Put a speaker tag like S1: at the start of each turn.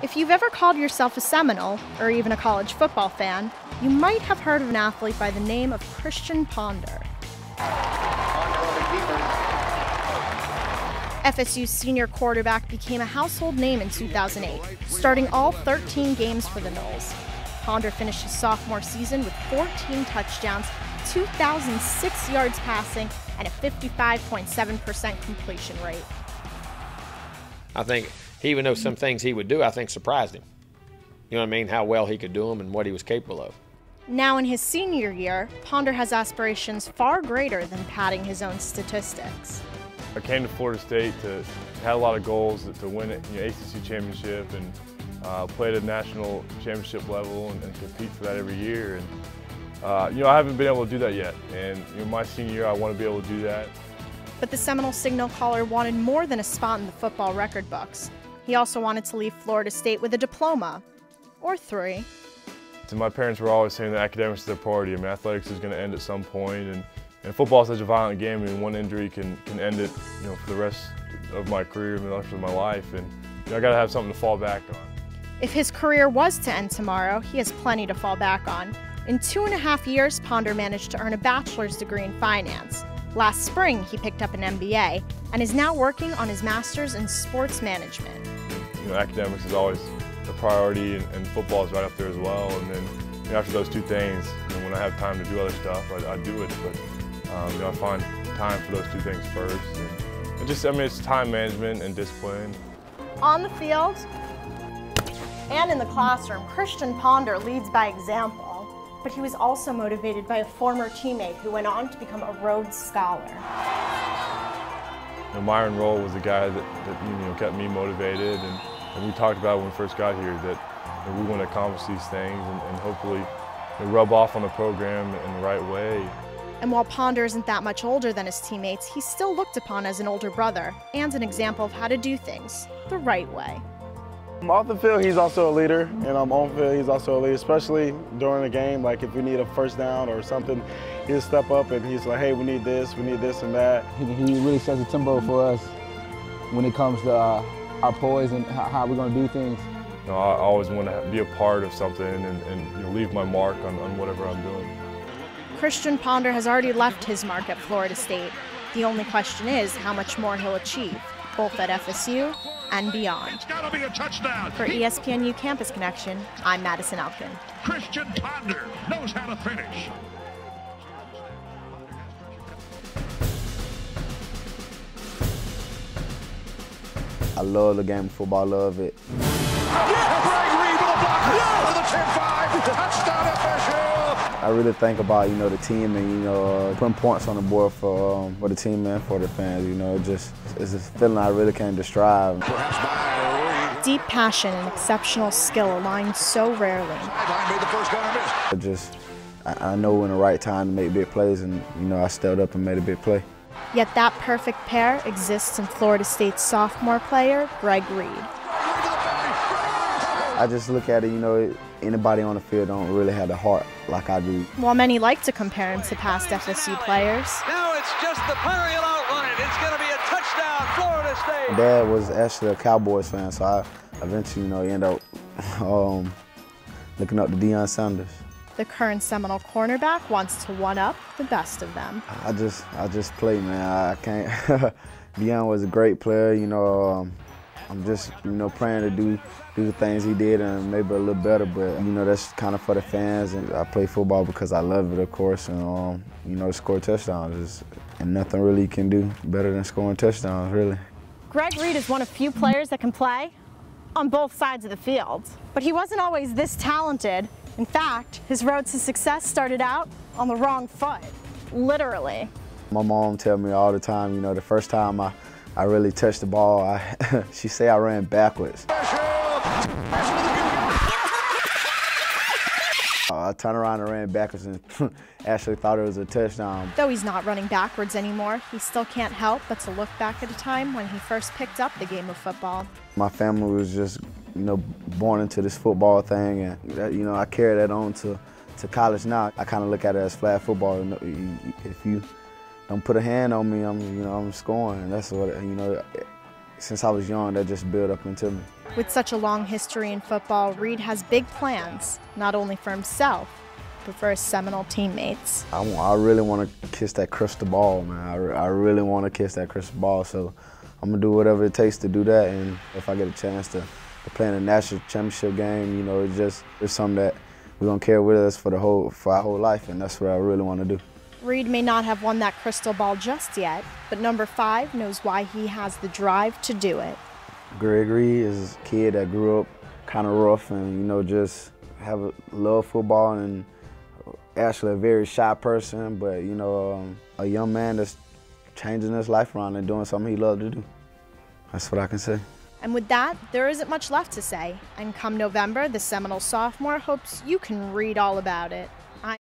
S1: If you've ever called yourself a Seminole, or even a college football fan, you might have heard of an athlete by the name of Christian Ponder. FSU's senior quarterback became a household name in 2008, starting all 13 games for the Noles. Ponder finished his sophomore season with 14 touchdowns, 2,006 yards passing, and a 55.7% completion rate.
S2: I think he even though some things he would do, I think surprised him. You know what I mean? How well he could do them and what he was capable of.
S1: Now in his senior year, Ponder has aspirations far greater than padding his own statistics.
S3: I came to Florida State to had a lot of goals to win an ACC championship and play at a national championship level and compete for that every year. And I haven't been able to do that yet. And my senior year, I want to be able to do that.
S1: But the Seminole signal caller wanted more than a spot in the football record books. He also wanted to leave Florida State with a diploma, or 3.
S3: So my parents were always saying that academics is their priority. I mean, athletics is going to end at some point, and football is such a violent game. I mean, one injury can end it, for the rest of my career and the rest of my life. And I got to have something to fall back on.
S1: If his career was to end tomorrow, he has plenty to fall back on. In 2.5 years, Ponder managed to earn a bachelor's degree in finance. Last spring, he picked up an MBA and is now working on his master's in sports management.
S3: Academics is always a priority, and football is right up there as well. And then after those two things, when I have time to do other stuff, I do it. But I find time for those two things first. And it's time management and discipline.
S1: On the field and in the classroom, Christian Ponder leads by example. But he was also motivated by a former teammate who went on to become a Rhodes Scholar.
S3: Myron Rolle was the guy that kept me motivated, and we talked about when we first got here that we want to accomplish these things and hopefully rub off on the program in the right way.
S1: And while Ponder isn't that much older than his teammates, he's still looked upon as an older brother and an example of how to do things the right way.
S4: Off the field, he's also a leader, and on the field, he's also a leader, especially during the game. Like if we need a first down or something, he'll step up and he's like, hey, we need this and that.
S5: He really sets the tempo for us when it comes to our poise and how we're going to do things.
S3: I always want to be a part of something and leave my mark on whatever I'm doing.
S1: Christian Ponder has already left his mark at Florida State. The only question is how much more he'll achieve, both at FSU and beyond.
S6: It's got to be a touchdown.
S1: For ESPNU Campus Connection, I'm Madison Elkin.
S6: Christian Ponder knows how to finish.
S5: I love the game of football, I love it.
S6: Greg Reed with a block for the 10-5, touchdown FSU.
S5: I really think about, the team and, putting points on the board for the team and for the fans, it's a feeling I really can't describe.
S1: Deep passion and exceptional skill align so rarely.
S5: I know when the right time to make big plays, and, I stepped up and made a big play.
S1: Yet that perfect pair exists in Florida State's sophomore player, Greg Reed.
S5: I just look at it, anybody on the field don't really have the heart like I do.
S1: While many like to compare him to past FSU players,
S7: now it's just the punter, he'll outrun it. It's going to be a touchdown, Florida State.
S5: My dad was actually a Cowboys fan, so I eventually, end up looking up to Deion Sanders.
S1: The current Seminole cornerback wants to one-up the best of them.
S5: I just play, man. I can't. Deion was a great player, I'm just, praying to do the things he did and maybe a little better, but, that's kind of for the fans. And I play football because I love it, of course, and, score touchdowns. And nothing really can do better than scoring touchdowns, really.
S1: Greg Reed is one of few players that can play on both sides of the field. But he wasn't always this talented. In fact, his road to success started out on the wrong foot, literally.
S5: My mom tells me all the time, the first time I really touched the ball, she say I ran backwards. I turned around and ran backwards and actually thought it was a touchdown.
S1: Though he's not running backwards anymore, he still can't help but to look back at a time when he first picked up the game of football.
S5: My family was just, born into this football thing, and I carry that on to college now. I kind of look at it as flag football. If you don't put a hand on me, I'm scoring. And that's what, since I was young, that just built up into me.
S1: With such a long history in football, Reed has big plans, not only for himself, but for his Seminole teammates.
S5: I really want to kiss that crystal ball, man. I really want to kiss that crystal ball, so I'm going to do whatever it takes to do that. And if I get a chance to play in a national championship game, you know, it's something that we're going to carry with us for our whole life, and that's what I really want to do.
S1: Reed may not have won that crystal ball just yet, but number 5 knows why he has the drive to do it.
S5: is a kid that grew up kind of rough and, you know, just love football and actually a very shy person, but, you know, a young man that's changing his life around and doing something he loved to do. That's what I can say.
S1: And with that, there isn't much left to say. And come November, the Seminole sophomore hopes you can read all about it.